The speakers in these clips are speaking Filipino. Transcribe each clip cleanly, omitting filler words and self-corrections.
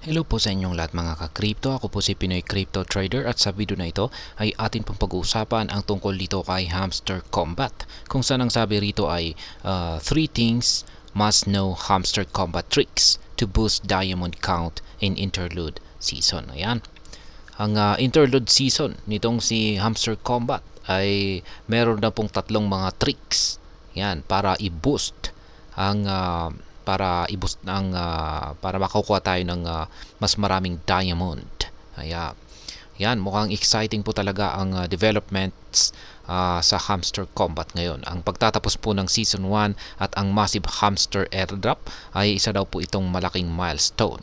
Hello po sa inyong lahat mga ka-crypto. Ako po si Pinoy Crypto Trader at sa video na ito ay atin pong pag-uusapan ang tungkol dito kay Hamster Combat. Kung saan ang sabi rito ay 3 things must know Hamster Combat tricks to boost diamond count in interlude season. Ayan. Ang interlude season nitong si Hamster Combat ay meron na pong tatlong mga tricks. Yan, para i-boost ang para makukuha tayo ng mas maraming diamond. Kaya yan, mukhang exciting po talaga ang developments sa Hamster Combat ngayon. Ang pagtatapos po ng Season 1 at ang massive Hamster airdrop ay isa daw po itong malaking milestone.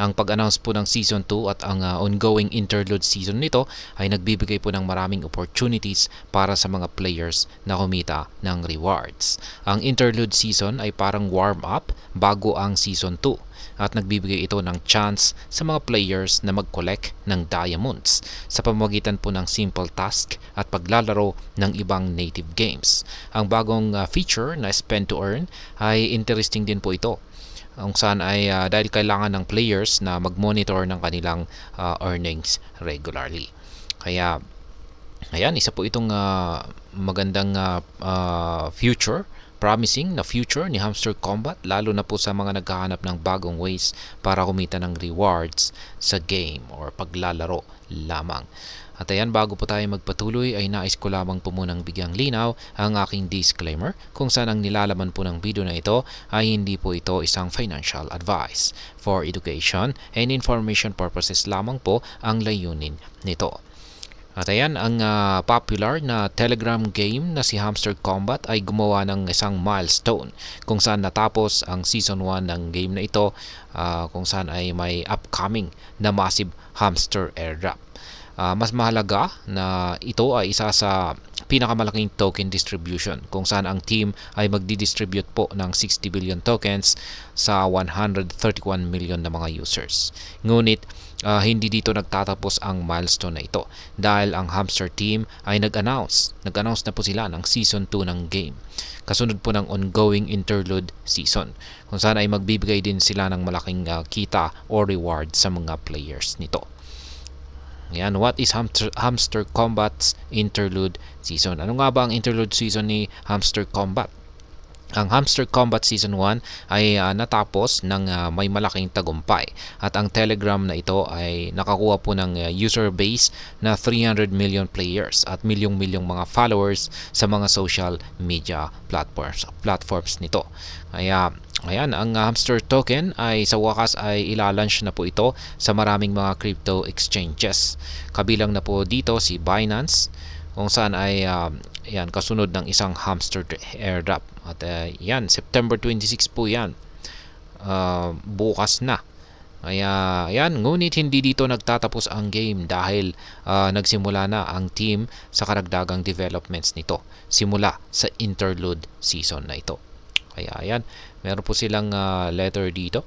Ang pag-announce po ng Season 2 at ang ongoing interlude season nito ay nagbibigay po ng maraming opportunities para sa mga players na kumita ng rewards. Ang interlude season ay parang warm-up bago ang Season 2 at nagbibigay ito ng chance sa mga players na mag-collect ng diamonds sa pamamagitan po ng simple task at paglalaro ng ibang native games. Ang bagong feature na Spend to Earn ay interesting din po ito, kung saan ay dahil kailangan ng players na mag-monitor ng kanilang earnings regularly. Kaya ayan, isa po itong magandang future, promising na future ni Hamster Combat, lalo na po sa mga naghahanap ng bagong ways para kumita ng rewards sa game or paglalaro lamang. At ayan, bago po tayo magpatuloy ay nais ko lamang po munang bigyang linaw ang aking disclaimer kung saan ang nilalaman po ng video na ito ay hindi po ito isang financial advice. For education and information purposes lamang po ang layunin nito. At ayan, ang popular na Telegram game na si Hamster Combat ay gumawa ng isang milestone kung saan natapos ang Season 1 ng game na ito, kung saan ay may upcoming na massive Hamster airdrop. Mas mahalaga na ito ay isa sa pinakamalaking token distribution kung saan ang team ay magdi-distribute po ng 60 billion tokens sa 131 million na mga users. Ngunit hindi dito nagtatapos ang milestone na ito dahil ang Hamster team ay nag-announce na po sila ng Season 2 ng game. Kasunod po ng ongoing interlude season kung saan ay magbibigay din sila ng malaking kita o reward sa mga players nito. Yan, what is Hamster Combat's interlude season? Ano nga ba ang interlude season ni Hamster Combat? Ang Hamster Combat Season 1 ay natapos ng may malaking tagumpay at ang Telegram na ito ay nakakuha po ng user base na 300 million players at milyong-milyong mga followers sa mga social media platforms nito. Kaya ayan, ang Hamster token ay sa wakas ay ilalunch na po ito sa maraming mga crypto exchanges. Kabilang na po dito si Binance, kung saan ay yan, kasunod ng isang Hamster airdrop. At yan, September 26 po yan. Bukas na. Kaya yan, ngunit hindi dito nagtatapos ang game dahil nagsimula na ang team sa karagdagang developments nito simula sa interlude season na ito. Kaya yan, meron po silang letter dito.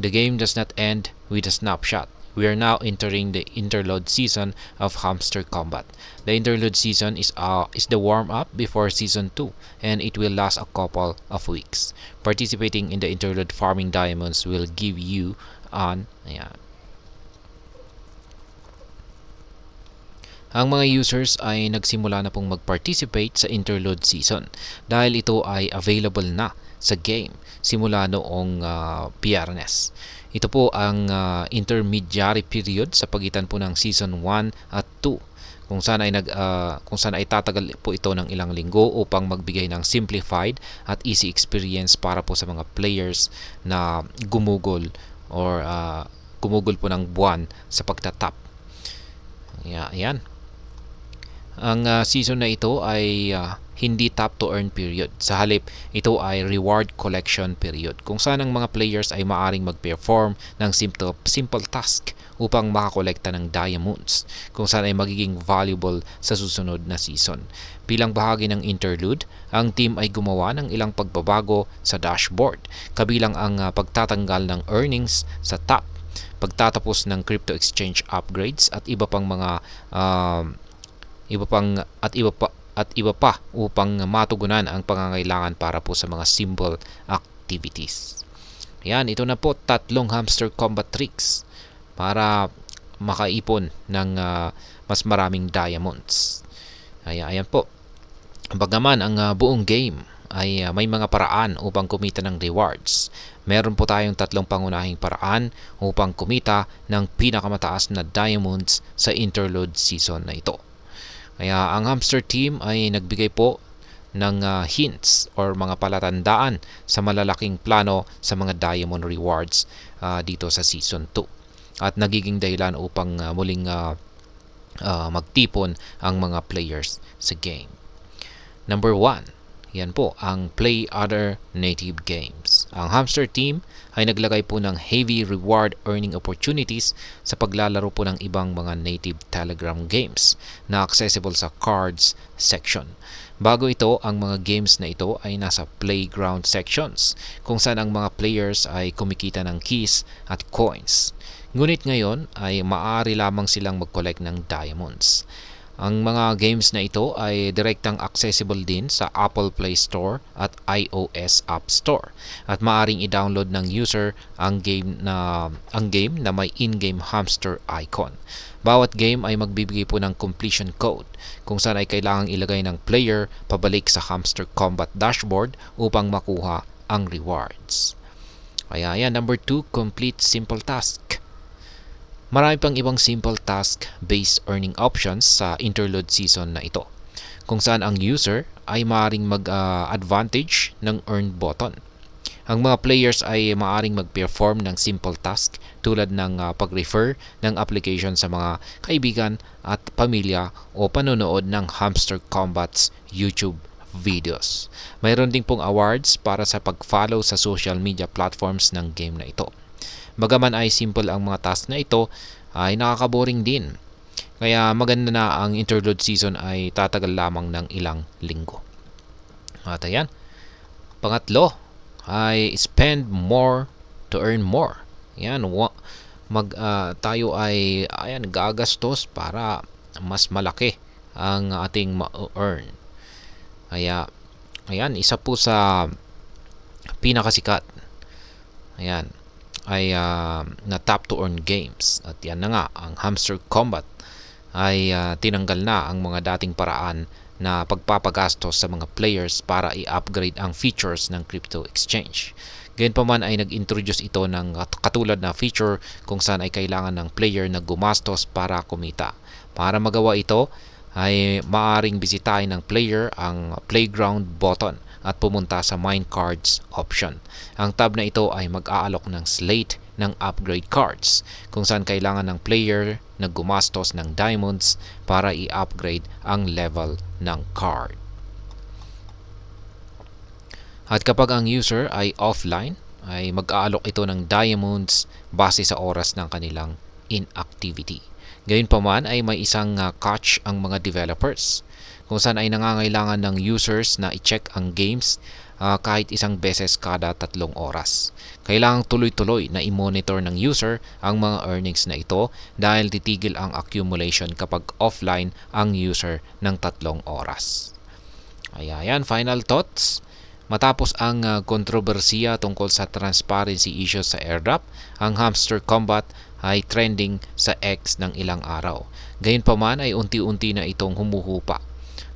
The game does not end with a snapshot. We are now entering the interlude season of Hamster Combat. The interlude season is the warm-up before Season 2 and it will last a couple of weeks. Participating in the interlude farming diamonds will give you ayan. Ang mga users ay nagsimula na pong mag-participate sa interlude season dahil ito ay available na sa game simula noong Biyernes. Ito po ang intermediary period sa pagitan po ng Season 1 at 2 kung saan ay tatagal po ito ng ilang linggo upang magbigay ng simplified at easy experience para po sa mga players na gumugol po ng buwan sa pagtatap. Yan. Ang season na ito ay hindi tap to earn period. Sa halip, ito ay reward collection period kung saan ang mga players ay maaring mag-perform ng simple task upang makakolekta ng diamonds kung saan ay magiging valuable sa susunod na season. Bilang bahagi ng interlude, ang team ay gumawa ng ilang pagbabago sa dashboard, kabilang ang pagtatanggal ng earnings sa top, pagtatapos ng crypto exchange upgrades at iba pa upang matugunan ang pangangailangan para po sa mga simple activities. Ayan, ito na po tatlong hamster combat tricks para makaipon ng mas maraming diamonds. Ayan po. Bagaman ang buong game ay may mga paraan upang kumita ng rewards, meron po tayong tatlong pangunahing paraan upang kumita ng pinakamataas na diamonds sa interlude season na ito. Kaya ang hamster team ay nagbigay po ng hints or mga palatandaan sa malalaking plano sa mga diamond rewards dito sa season 2 at nagiging dahilan upang muling magtipon ang mga players sa game. Number 1, yan po ang play other native games. Ang hamster team ay naglagay po ng heavy reward earning opportunities sa paglalaro po ng ibang mga native Telegram games na accessible sa cards section. Bago ito, ang mga games na ito ay nasa playground sections kung saan ang mga players ay kumikita ng keys at coins. Ngunit ngayon ay maaari lamang silang mag-collect ng diamonds. Ang mga games na ito ay direktang accessible din sa Apple Play Store at iOS App Store at maaring i-download ng user ang game na may in-game hamster icon. Bawat game ay magbibigay po ng completion code kung saan ay kailangang ilagay ng player pabalik sa hamster combat dashboard upang makuha ang rewards. Kaya yan, number 2, complete simple task. Marami pang ibang simple task-based earning options sa interlude season na ito, kung saan ang user ay maaaring mag-advantage ng earn button. Ang mga players ay maaaring mag-perform ng simple task tulad ng pag-refer ng application sa mga kaibigan at pamilya o panonood ng Hamster Combat's YouTube videos. Mayroon din pong awards para sa pag-follow sa social media platforms ng game na ito. Bagaman ay simple ang mga task na ito, ay nakakaboring din. Kaya maganda na ang interlude season ay tatagal lamang ng ilang linggo. At ayan, pangatlo ay spend more to earn more. Ayan, tayo ay gagastos para mas malaki ang ating ma-earn. Kaya ayan, isa po sa pinakasikat ay na tap to earn games. At yan na nga, ang Hamster Combat ay tinanggal na ang mga dating paraan na pagpapagastos sa mga players para i-upgrade ang features ng crypto exchange. Gayunpaman ay nag-introduce ito ng katulad na feature kung saan ay kailangan ng player na gumastos para kumita. Para magawa ito ay maaaring bisitahin ng player ang playground button at pumunta sa mine cards option. Ang tab na ito ay mag-aalok ng slate ng upgrade cards kung saan kailangan ng player na gumastos ng diamonds para i-upgrade ang level ng card. At kapag ang user ay offline, ay mag-aalok ito ng diamonds base sa oras ng kanilang inactivity. Gayunpaman ay may isang catch ang mga developers kung saan ay nangangailangan ng users na i-check ang games kahit isang beses kada 3 oras. Kailangang tuloy-tuloy na i-monitor ng user ang mga earnings na ito dahil titigil ang accumulation kapag offline ang user ng 3 oras. Ayan, final thoughts. Matapos ang kontrobersiya tungkol sa transparency issues sa airdrop, ang Hamster Combat ay trending sa X ng ilang araw. Gayunpaman ay unti-unti na itong humuhupa,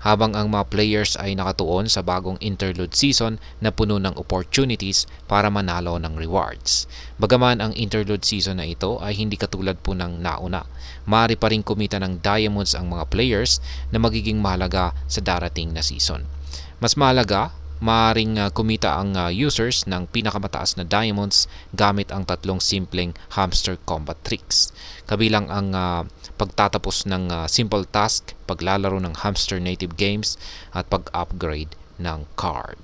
habang ang mga players ay nakatuon sa bagong interlude season na puno ng opportunities para manalo ng rewards. Bagaman ang interlude season na ito ay hindi katulad po ng nauna, maaari pa rin kumita ng diamonds ang mga players na magiging mahalaga sa darating na season. Mas mahalaga, maaaring kumita ang users ng pinakamataas na diamonds gamit ang 3 simpleng hamster combat tricks. Kabilang ang pagtatapos ng simple task, paglalaro ng hamster native games, at pag-upgrade ng card.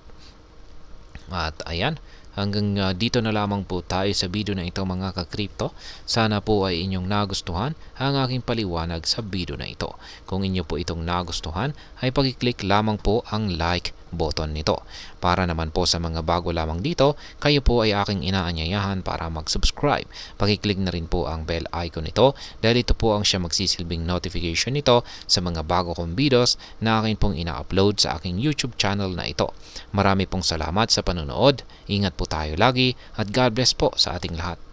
At ayan, hanggang dito na lamang po tayo sa video na ito mga ka-crypto. Sana po ay inyong nagustuhan ang aking paliwanag sa video na ito. Kung inyo po itong nagustuhan, ay pag-click lamang po ang like button nito. Para naman po sa mga bago lamang dito, kayo po ay aking inaanyayahan para mag-subscribe. Pakiclick na rin po ang bell icon nito dahil ito po ang siya magsisilbing notification nito sa mga bago kong videos na akin pong ina-upload sa aking YouTube channel na ito. Marami pong salamat sa panonood, ingat po tayo lagi at God bless po sa ating lahat.